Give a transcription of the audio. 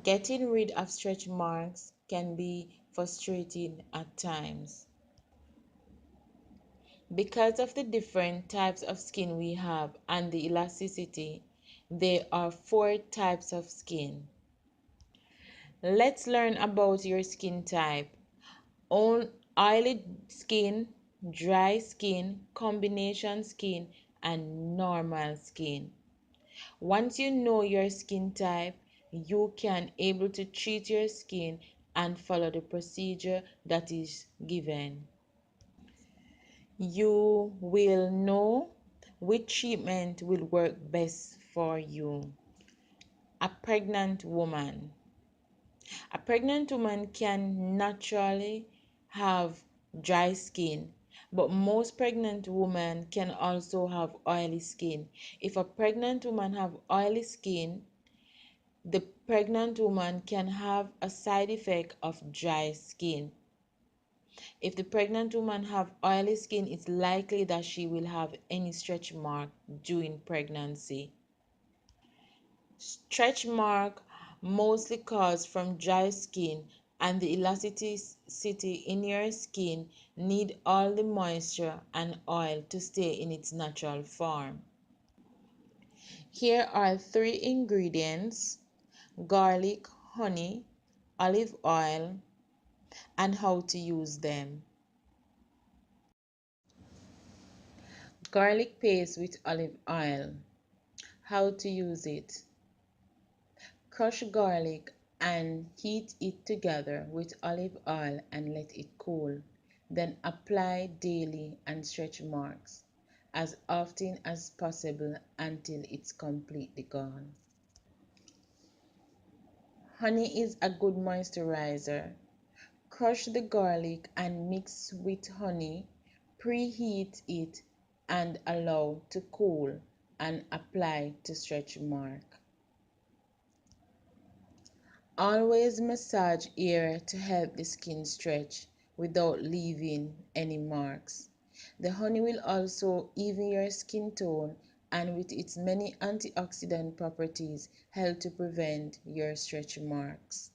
Getting rid of stretch marks can be frustrating at times. Because of the different types of skin we have and the elasticity, there are 4 types of skin. Let's learn about your skin type. Oily skin, dry skin, combination skin, and normal skin. Once you know your skin type, you can able to treat your skin and follow the procedure that is given. You will know which treatment will work best for you. A pregnant woman. A pregnant woman can naturally have dry skin, but most pregnant women can also have oily skin. If a pregnant woman have oily skin, the pregnant woman can have a side effect of dry skin. If the pregnant woman have oily skin, it's likely that she will have any stretch mark during pregnancy. Stretch mark mostly cause from dry skin, and the elasticity in your skin need all the moisture and oil to stay in its natural form. Here are 3 ingredients: garlic, honey, olive oil, and how to use them. Garlic paste with olive oil. How to use it: crush garlic and heat it together with olive oil and let it cool. Then apply daily and stretch marks as often as possible until it's completely gone. Honey is a good moisturizer. Crush the garlic and mix with honey, preheat it and allow to cool and apply to stretch mark. Always massage ear to help the skin stretch without leaving any marks. The honey will also even your skin tone and with its many antioxidant properties help to prevent your stretch marks.